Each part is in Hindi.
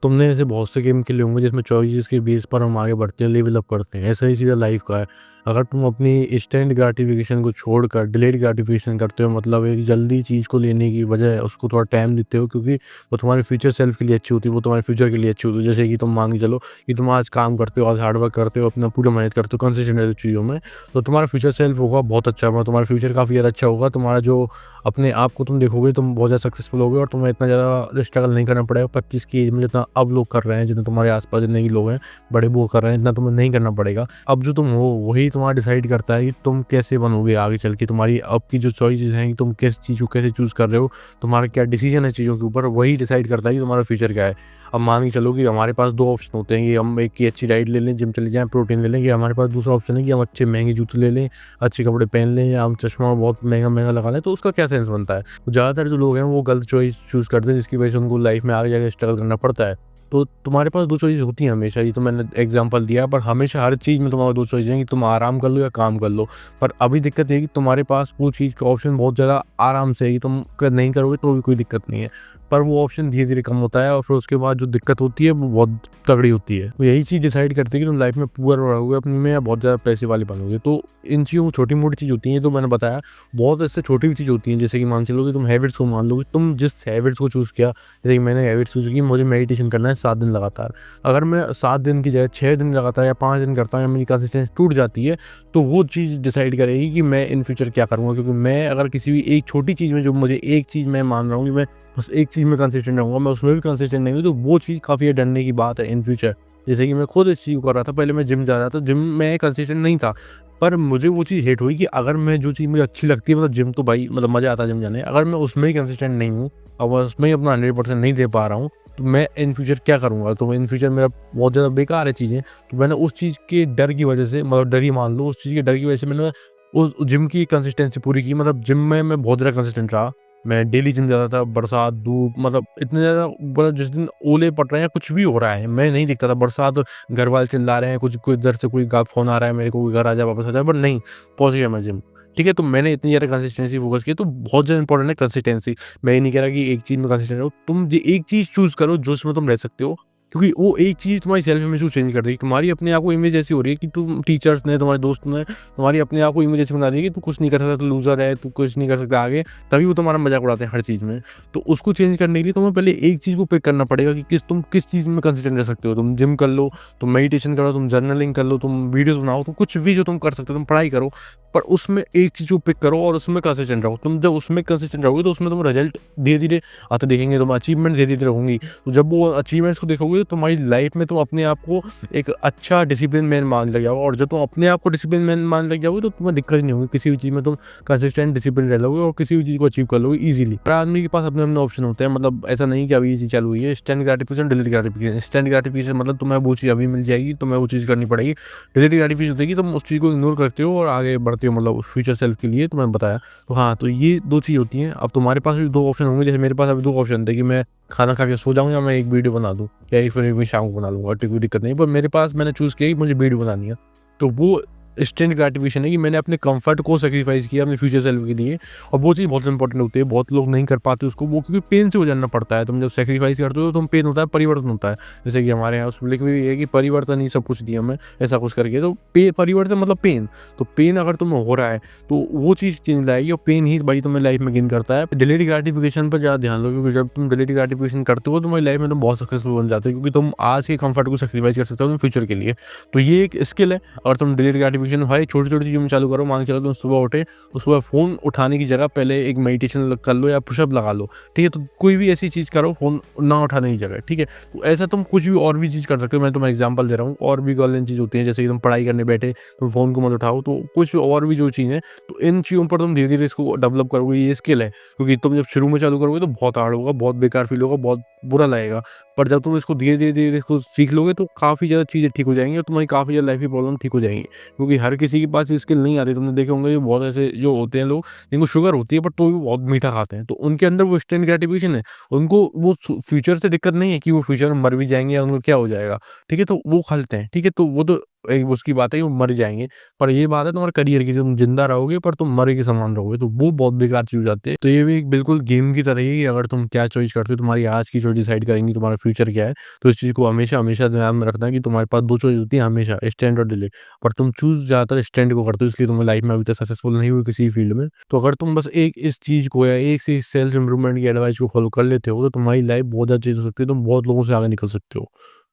तुमने ऐसे बहुत से गेम खेले होंगे जिसमें चॉइसेस के बेस पर हम आगे बढ़ते हैं, लेवल अप करते हैं। ऐसा ही सीधा लाइफ का है। अगर तुम अपनी इंस्टेंट ग्रेटिफिकेशन को छोड़कर डिलेड ग्रेटिफिकेशन करते हो, मतलब एक जल्दी चीज़ को लेने की बजाय उसको थोड़ा टाइम देते हो, क्योंकि वो तुम्हारे फ्यूचर सेल्फ के लिए अच्छी होती है, वो तुम्हारे फ्यूचर के लिए अच्छी होती है। जैसे कि तुम मान के चलो कि तुम आज काम करते हो, आज हार्डवर्क करते हो, अपना पूरा मेहनत करते हो कंसिस्टेंट रहते हो चीज़ों में, तो तुम्हारा फ्यूचर सेल्फ होगा बहुत अच्छा होगा, तुम्हारा फ्यूचर काफ़ी ज़्यादा अच्छा होगा। तुम्हारा जो अपने आप को तुम देखोगे, तुम बहुत ज़्यादा सक्सेसफुल होगे और तुम्हें इतना ज़्यादा स्ट्रगल नहीं करना पड़ेगा 25 की एज में, जितना अब लोग कर रहे हैं, जितने तुम्हारे आसपास जितने भी लोग हैं बड़े वो कर रहे हैं, इतना तुम्हें नहीं करना पड़ेगा। अब जो तुम हो वही तुम्हारा डिसाइड करता है कि तुम कैसे बनोगे आगे चल के। तुम्हारी अब की जो चॉइसेस हैं कि तुम किस चीज़ को कैसे चूज़ कर रहे हो, तुम्हारा क्या डिसीजन है चीज़ों के ऊपर, वही डिसाइड करता है कि तुम्हारा फ्यूचर क्या है। अब मान के चलो कि हमारे पास 2 ऑप्शन होते हैं कि हम एक की अच्छी डाइट ले लें, जिम चले जाएँ, प्रोटीन ले लें, कि हमारे पास दूसरा ऑप्शन है कि हम अच्छे महँगे जूते ले लें, अच्छे कपड़े पहन लें, या हम चश्मा बहुत महँगा-महँगा लगा लें। तो उसका क्या सेंस बनता है? ज़्यादातर जो लोग हैं वो गलत चॉइस चूज़ करते हैं, जिसकी वजह से उनको लाइफ में आगे जाके स्ट्रगल करना पड़ता है। तो तुम्हारे पास 2 चॉइस होती हैं हमेशा, ये तो मैंने एग्ज़ाम्पल दिया, पर हमेशा हर चीज़ में तुम्हारे 2 चॉइस हैं कि तुम आराम कर लो या काम कर लो। पर अभी दिक्कत ये है कि तुम्हारे पास वो चीज़ का ऑप्शन बहुत ज़्यादा आराम से है कि तुम नहीं करोगे तो भी कोई दिक्कत नहीं है। पर वो ऑप्शन धीरे-धीरे कम होता है और फिर उसके बाद जो दिक्कत होती है वो बहुत तगड़ी होती है। तो यही चीज़ डिसाइड करती है कि तुम लाइफ में पुअर रहोगे अपनी में या बहुत ज़्यादा पैसे वाले बनोगे। तो इन चीज़ों छोटी-मोटी चीज़ होती हैं, तो मैंने बताया, बहुत ऐसे छोटी भी चीज़ होती हैं, जैसे कि मान चलो कि तुम हैबिट्स को मान लो कि तुम जिस हैबिट्स को चूज़ किया, जैसे कि मैंने हैबिट चूज़ की मुझे मेडिटेशन करना है 7 दिन लगातार। अगर मैं 7 दिन की जगह 6 दिन लगातार या 5 दिन करता हूँ या मेरी कंसिस्टेंसी टूट जाती है, तो वो चीज़ डिसाइड करेगी कि मैं इन फ्यूचर क्या करूँगा। क्योंकि मैं अगर किसी भी एक छोटी चीज़ में, जो मुझे एक चीज़ मैं मान रहा हूँ कि मैं बस एक चीज़ में कंसिस्टेंट रहूँगा, मैं उसमें भी कंसिस्टेंट नहीं हूँ, तो वो चीज़ काफ़ी डरने की बात है इन फ्यूचर। जैसे कि मैं खुद इस चीज़ को कर रहा था, पहले मैं जिम जा रहा था, जिम में कंसिस्टेंट नहीं था, पर मुझे वो चीज़ हेट हुई कि अगर मैं जो चीज़ मुझे अच्छी लगती है, मतलब जिम, तो भाई मतलब मज़ा आता है जिम जाने, अगर मैं उसमें ही कंसिस्टेंट नहीं हूँ और मैं उसमें ही अपना 100% नहीं दे पा रहा हूँ, तो मैं इन फ्यूचर क्या करूँगा? तो इन फ्यूचर मेरा बहुत ज़्यादा बेकार है चीज़ें। तो मैंने उस चीज़ के डर की वजह से, मतलब डर ही मान लो, उस चीज़ के डर की वजह से मैंने उस जिम की कंसिस्टेंसी पूरी की। मतलब जिम में मैं बहुत ज़्यादा कंसिस्टेंट रहा। मैं डेली जिम जाता था, बरसात, धूप, मतलब इतने ज़्यादा, मतलब जिस दिन ओले पड़ रहे हैं, कुछ भी हो रहा है, मैं नहीं दिखता था। बरसात, घर वाले चिल्ला रहे हैं, कुछ कोई इधर से कोई फ़ोन आ रहा है मेरे को, घर आ जा, वापस आ जा, बट नहीं, पहुँच गया मैं जिम। ठीक है? तो मैंने इतनी ज़्यादा कंसिस्टेंसी फ़ोकस की, तो बहुत ज़्यादा इंपॉर्टेंट है कंसिस्टेंसी। मैं ये नहीं कह रहा कि एक चीज़ में कंसिस्टेंट रहो, तुम जे एक चीज़ चूज़ करो जो उसमें तुम रह सकते हो, क्योंकि वो एक चीज़ तुम्हारी सेल्फ इमेज को चेंज कर देगी। तुम्हारी अपने आप को इमेज ऐसी हो रही है कि तुम, टीचर्स ने, तुम्हारे दोस्त ने तुम्हारी अपने आप को इमेज ऐसी बना दी है कि तू कुछ नहीं कर सकता, तू लूज़र है, तू कुछ नहीं कर सकता आगे, तभी वो तुम्हारा मज़ाक उड़ाते हैं हर चीज़ में। तो उसको चेंज करने के लिए तुम्हें पहले एक चीज़ को पिक करना पड़ेगा कि तुम किस चीज़ में कंसिस्टेंट रह सकते हो। तुम जिम कर लो, तुम मेडिटेशन करो, तुम जर्नलिंग कर लो, तुम वीडियोज़ बनाओ, तुम कुछ भी जो तुम कर सकते हो, तुम पढ़ाई करो, पर उसमें एक चीज़ को पिक करो और उसमें कंसिस्टेंट रहो। तुम जब उसमें कंसिस्टेंट रहोगे तो उसमें तुम रिजल्ट धीरे-धीरे आते दिखेंगे, तुम अचीवमेंट धीरे-धीरे होंगी। तो जब वो अचीवमेंट्स को देखोगे तो तुम्हारी लाइफ में तुम अपने आप को एक अच्छा डिसिप्लिन मैन मानने लग जाओगे, और जब तुम अपने आप को डिसिप्लिन मैन मानने लग जाओगे तो तुम्हें दिक्कत नहीं होगी, किसी भी चीज़ में तुम कंसिस्टेंट डिसिप्लिन रह लोगे और किसी भी चीज़ को अचीव कर लोगे ईजिली। हर आदमी के पास अपने-अपने ऑप्शन होते हैं, मतलब ऐसा नहीं कि अभी ये चीज़ चालू हुई है। Instant gratification, delayed gratification. Instant gratification मतलब तुम्हें वो चीज़ अभी मिल जाएगी, तुम्हें वो चीज़ करनी पड़ेगी। डिलेड ग्रेटिफिकेशन होती है कि तुम उस चीज़ को इग्नोर करते हो और आगे बढ़ते हो, मतलब फ्यूचर सेल्फ के लिए, तो मैंने बताया। तो हाँ, तो ये 2 चीज़ होती हैं। अब तुम्हारे पास भी 2 ऑप्शन होंगे, जैसे मेरे पास अभी 2 ऑप्शन थे कि मैं खाना खा के सो जाऊँ या मैं एक वीडियो बना दूँ, या फिर मैं शाम को बना लूँगा, तो कोई दिक्कत नहीं। पर मेरे पास, मैंने चूज़ किया कि मुझे वीडियो बनानी है। तो वो इंस्टेंट ग्रेटिफिकेशन है कि मैंने अपने कम्फर्ट को सैक्रिफाइस किया अपने फ्यूचर सेल्फ के लिए, और वो चीज़ बहुत इंपॉर्टेंट होती है। बहुत लोग नहीं कर पाते उसको, वो क्योंकि पेन से गुजरना पड़ता है। तुम जब सैक्रिफाइस करते हो तो तुम पेन होता है, परिवर्तन होता है। जैसे कि हमारे यहाँ उसमें लिखा हुआ है कि परिवर्तन ही सब कुछ दिया हमें, ऐसा कुछ करके। तो परिवर्तन मतलब पेन। तो पेन अगर तुम्हें हो रहा है तो वो चीज़ चेंज लाएगी, और पेन ही भाई तुम्हें लाइफ में गेन करता है। डिलेड ग्रेटिफिकेशन पर ज़्यादा ध्यान दो, क्योंकि जब तुम डिलेड ग्रेटिफिकेशन करते हो तुम्हारी लाइफ में तुम बहुत सक्सेसफुल बन जाते हो, क्योंकि तुम आज के कम्फर्ट को सैक्रिफाइस कर सकते हो तुम फ्यूचर के लिए। तो ये एक स्किल है। अगर तुम डिलेड ग्रेटिफिकेशन भाई छोटी-छोटी चीज़ों में चालू करो, मान के चलो तुम सुबह उठे, तो सुबह फ़ोन उठाने की जगह पहले एक मेडिटेशन कर लो या पुशअप लगा लो, ठीक है? तो कोई भी ऐसी चीज़ करो फ़ोन ना उठाने की जगह, ठीक है? तो ऐसा तुम कुछ भी और भी चीज़ कर सकते हो। मैं तुम्हें एग्ज़ाम्पल दे रहा हूँ, और भी गोल्डन चीज़ होती है, जैसे कि तुम पढ़ाई करने बैठे, तुम फ़ोन को मत उठाओ, तो कुछ और भी जो चीज़ है, तो इन चीज़ों पर तुम धीरे-धीरे इसको डेवलप करोगे, ये स्किल है। क्योंकि तुम जब शुरू में चालू करोगे तो बहुत हार्ड होगा, बहुत बेकार फ़ील होगा, बहुत बुरा लगेगा। पर जब तुम इसको धीरे-धीरे इसको सीख लोगे तो काफ़ी ज़्यादा चीज़ें ठीक हो जाएँगी और तुम्हारी काफ़ी ज़्यादा लाइफ़ की प्रॉब्लम ठीक हो जाएँगी। क्योंकि हर किसी के पास ये स्किल नहीं आती। तुमने देखे होंगे कि बहुत ऐसे जो होते हैं लोग, जिनको शुगर होती है बट तो भी बहुत मीठा खाते हैं, तो उनके अंदर वो इंस्टेंट ग्रेटिफिकेशन है। उनको वो फ्यूचर से दिक्कत नहीं है कि वो फ्यूचर में मर भी जाएंगे या उनको क्या हो जाएगा, ठीक है? तो वो खा लेते हैं, ठीक है? तो वो तो एक उसकी बात है कि वो मर जाएँगे। पर ये बात है तुम्हारे करियर की, तुम ज़िंदा रहोगे पर तुम मरे के समान रहोगे, तो वो बहुत बेकार चीज़ हो जाती है। तो ये भी एक बिल्कुल गेम की तरह ही है कि अगर तुम क्या चॉइस करते हो, तुम्हारी आज की चॉइस डिसाइड करेंगी तुम्हारा फ्यूचर क्या है। तो इस चीज़ को हमेशा ध्यान में रखना है कि तुम्हारे पास 2 चॉइस होती है हमेशा, स्टैंड और डिले। पर तुम चूज़ ज़्यादातर स्टैंड को करते हो, इसलिए तुम्हें लाइफ में अभी तक सक्सेसफुल नहीं हुए किसी फील्ड में। तो अगर तुम बस एक इस चीज़ को या एक से सेल्फ इम्प्रूवमेंट की एडवाइस को फॉलो कर लेते हो, तो तुम्हारी लाइफ बहुत ज़्यादा चेंज हो सकती है, तुम बहुत लोगों से आगे निकल सकते हो।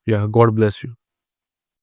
या गॉड ब्लेस यू।